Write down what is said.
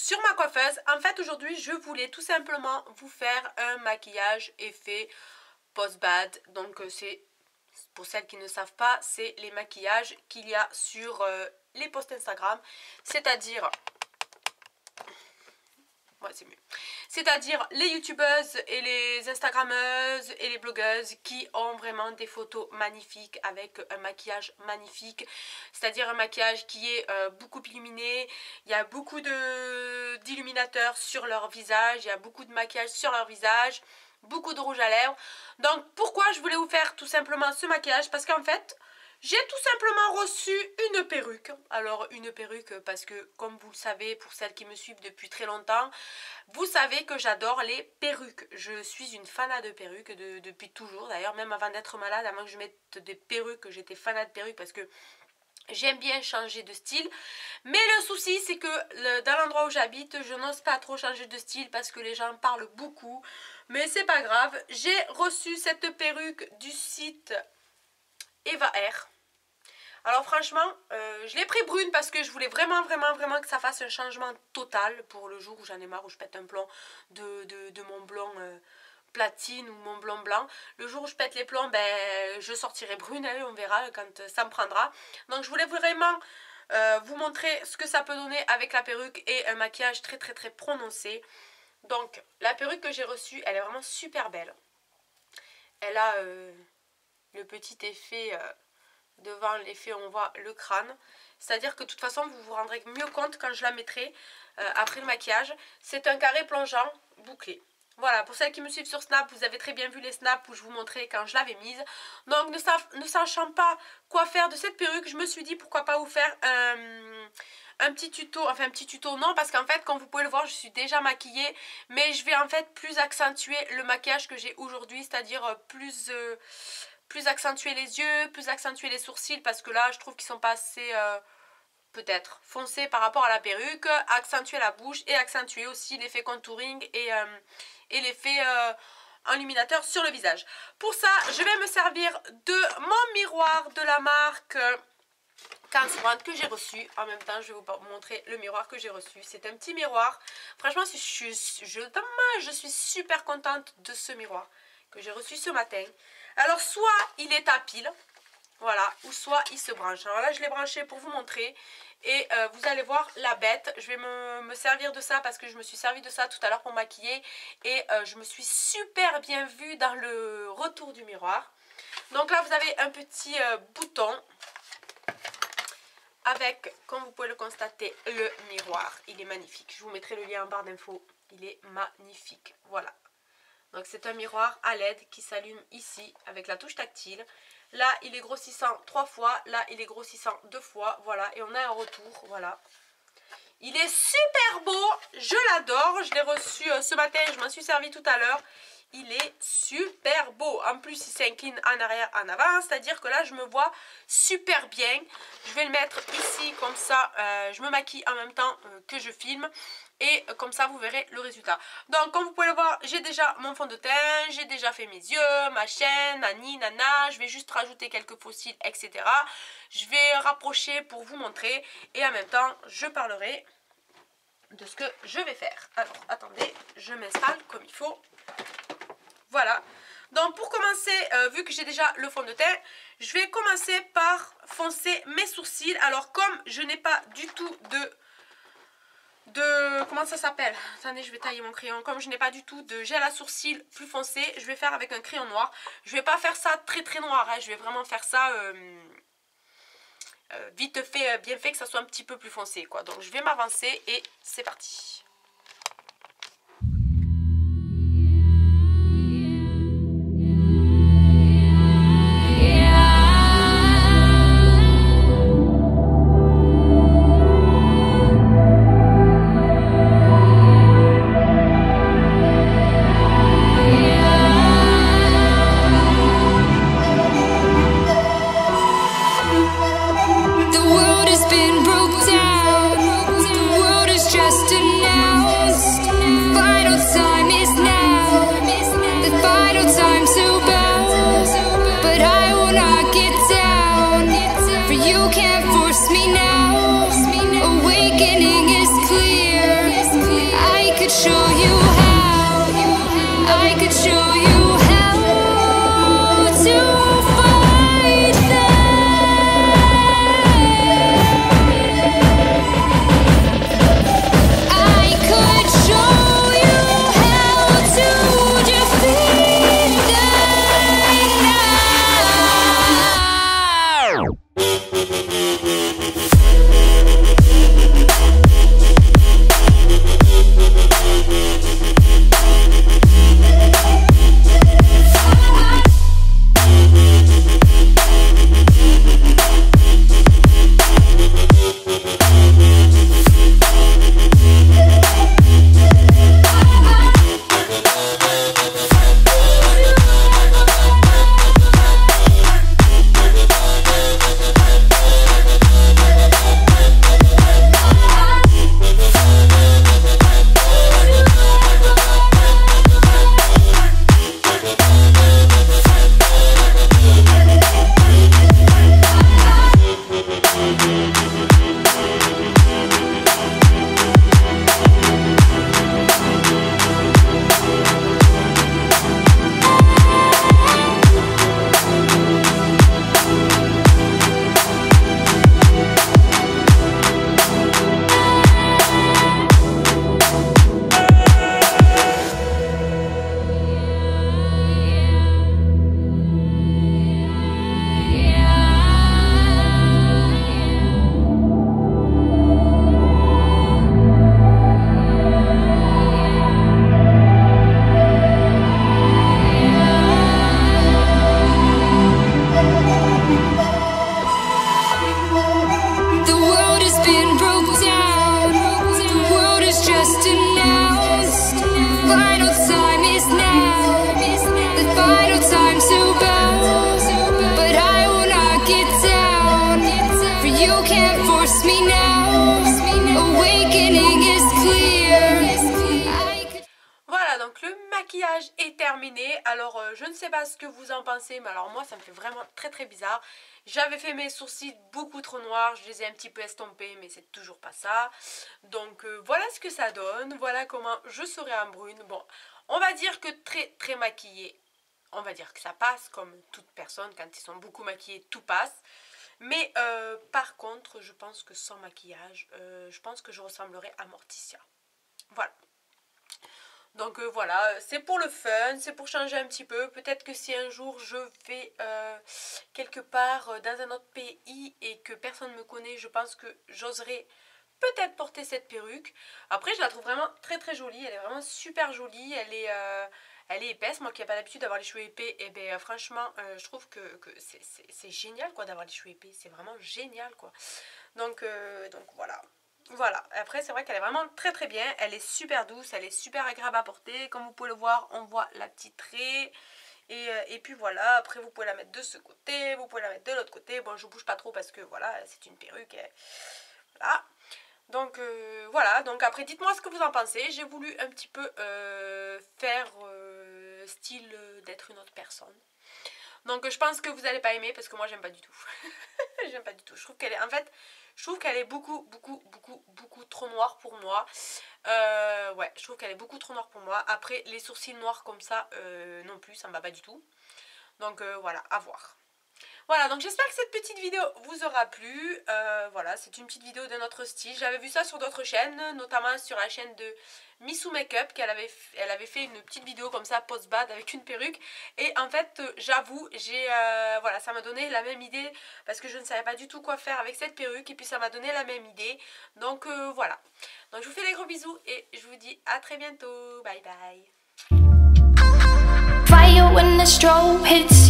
sur ma coiffeuse. En fait aujourd'hui je voulais tout simplement vous faire un maquillage effet post-bad. Donc c'est, pour celles qui ne savent pas, c'est les maquillages qu'il y a sur les posts Instagram. C'est-à-dire... ouais, c'est mieux. C'est-à-dire les youtubeuses et les instagrammeuses et les blogueuses qui ont vraiment des photos magnifiques avec un maquillage magnifique. C'est-à-dire un maquillage qui est beaucoup illuminé. Il y a beaucoup d'illuminateurs sur leur visage. Il y a beaucoup de maquillage sur leur visage. Beaucoup de rouge à lèvres. Donc pourquoi je voulais vous faire tout simplement ce maquillage? Parce qu'en fait... j'ai tout simplement reçu une perruque. Alors une perruque parce que comme vous le savez, pour celles qui me suivent depuis très longtemps, vous savez que j'adore les perruques. Je suis une fanat de perruques depuis toujours. D'ailleurs même avant d'être malade, avant que je mette des perruques, j'étais fanat de perruques parce que j'aime bien changer de style. Mais le souci c'est que dans l'endroit où j'habite, je n'ose pas trop changer de style parce que les gens parlent beaucoup. Mais c'est pas grave. J'ai reçu cette perruque du site Eva Hair. Alors franchement, je l'ai pris brune parce que je voulais vraiment que ça fasse un changement total pour le jour où j'en ai marre, où je pète un plomb de mon blond platine ou mon blond blanc. Le jour où je pète les plombs, ben, je sortirai brune, hein, on verra quand ça me prendra. Donc je voulais vraiment vous montrer ce que ça peut donner avec la perruque et un maquillage très prononcé. Donc la perruque que j'ai reçue, elle est vraiment super belle. Elle a le petit effet... devant l'effet on voit le crâne, c'est à dire que de toute façon vous vous rendrez mieux compte quand je la mettrai après le maquillage. C'est un carré plongeant bouclé. Voilà, pour celles qui me suivent sur Snap, vous avez très bien vu les snaps où je vous montrais quand je l'avais mise. Donc ne sachant pas quoi faire de cette perruque, je me suis dit pourquoi pas vous faire un petit tuto, enfin un petit tuto non, parce qu'en fait comme vous pouvez le voir je suis déjà maquillée, mais je vais en fait plus accentuer le maquillage que j'ai aujourd'hui, c'est-à-dire plus accentuer les yeux, plus accentuer les sourcils parce que là je trouve qu'ils sont pas assez peut-être foncés par rapport à la perruque, accentuer la bouche et accentuer aussi l'effet contouring et l'effet enluminateur sur le visage. Pour ça je vais me servir de mon miroir de la marque Cansbrand que j'ai reçu. En même temps je vais vous montrer le miroir que j'ai reçu. C'est un petit miroir, franchement je suis super contente de ce miroir que j'ai reçu ce matin. Alors soit il est à pile, voilà, ou soit il se branche. Alors là je l'ai branché pour vous montrer et vous allez voir la bête. Je vais me servir de ça parce que je me suis servi de ça tout à l'heure pour maquiller et je me suis super bien vue dans le retour du miroir. Donc là vous avez un petit bouton avec, comme vous pouvez le constater, le miroir. Il est magnifique, je vous mettrai le lien en barre d'infos, il est magnifique, voilà. Donc c'est un miroir à LED qui s'allume ici avec la touche tactile. Là il est grossissant 3 fois, là il est grossissant 2 fois, voilà. Et on a un retour, voilà. Il est super beau, je l'adore, je l'ai reçu ce matin, je m'en suis servi tout à l'heure. Il est super beau, en plus il s'incline en arrière, en avant, c'est-à-dire que là je me vois super bien. Je vais le mettre ici comme ça, je me maquille en même temps que je filme. Et comme ça vous verrez le résultat. Donc comme vous pouvez le voir, j'ai déjà mon fond de teint, j'ai déjà fait mes yeux, ma chaîne, nani, nana. Je vais juste rajouter quelques fossiles, etc. Je vais rapprocher pour vous montrer. Et en même temps, je parlerai de ce que je vais faire. Alors attendez, je m'installe comme il faut. Voilà. Donc pour commencer, vu que j'ai déjà le fond de teint, je vais commencer par foncer mes sourcils. Alors comme je n'ai pas du tout de comment ça s'appelle, attendez je vais tailler mon crayon, comme je n'ai pas du tout de gel à sourcils plus foncé, je vais faire avec un crayon noir. Je vais pas faire ça très noir, hein. Je vais vraiment faire ça vite fait, bien fait, que ça soit un petit peu plus foncé quoi. Donc je vais m'avancer et c'est parti. The world has been broke down. The world is just enough. show you how. I could show you how to fight them. I could show you how to defeat them now. Est terminé. Alors je ne sais pas ce que vous en pensez, mais alors moi ça me fait vraiment très bizarre. J'avais fait mes sourcils beaucoup trop noirs, je les ai un petit peu estompés, mais c'est toujours pas ça. Donc voilà ce que ça donne, voilà comment je serai en brune. Bon, on va dire que très maquillée, on va dire que ça passe, comme toute personne, quand ils sont beaucoup maquillés, tout passe. Mais par contre, je pense que sans maquillage, je pense que je ressemblerai à Morticia. Voilà. Donc voilà, c'est pour le fun, c'est pour changer un petit peu. Peut-être que si un jour je vais quelque part dans un autre pays et que personne ne me connaît, je pense que j'oserais peut-être porter cette perruque. Après, je la trouve vraiment très jolie, elle est vraiment super jolie, elle est épaisse. Moi qui n'ai pas l'habitude d'avoir les cheveux épais, et bien franchement, je trouve que c'est génial quoi d'avoir les cheveux épais, c'est vraiment génial quoi. Donc voilà. Voilà, après c'est vrai qu'elle est vraiment très bien, elle est super douce, elle est super agréable à porter, comme vous pouvez le voir, on voit la petite raie, et puis voilà, après vous pouvez la mettre de ce côté, vous pouvez la mettre de l'autre côté, bon je bouge pas trop parce que voilà, c'est une perruque, voilà, donc voilà, donc après dites-moi ce que vous en pensez, j'ai voulu un petit peu faire style d'être une autre personne. Donc je pense que vous n'allez pas aimer parce que moi j'aime pas du tout. J'aime pas du tout. Je trouve qu'elle est en fait, je trouve qu'elle est beaucoup trop noire pour moi. Ouais, je trouve qu'elle est beaucoup trop noire pour moi. Après les sourcils noirs comme ça non plus, ça me va pas du tout. Donc voilà, à voir. Voilà, donc j'espère que cette petite vidéo vous aura plu. Voilà, c'est une petite vidéo de notre style. J'avais vu ça sur d'autres chaînes, notamment sur la chaîne de Missou Makeup, elle avait fait une petite vidéo comme ça, post-bad, avec une perruque. Et en fait, j'avoue, voilà, ça m'a donné la même idée, parce que je ne savais pas du tout quoi faire avec cette perruque. Et puis ça m'a donné la même idée. Donc voilà. Donc je vous fais des gros bisous et je vous dis à très bientôt. Bye bye. Fire when the strobe hits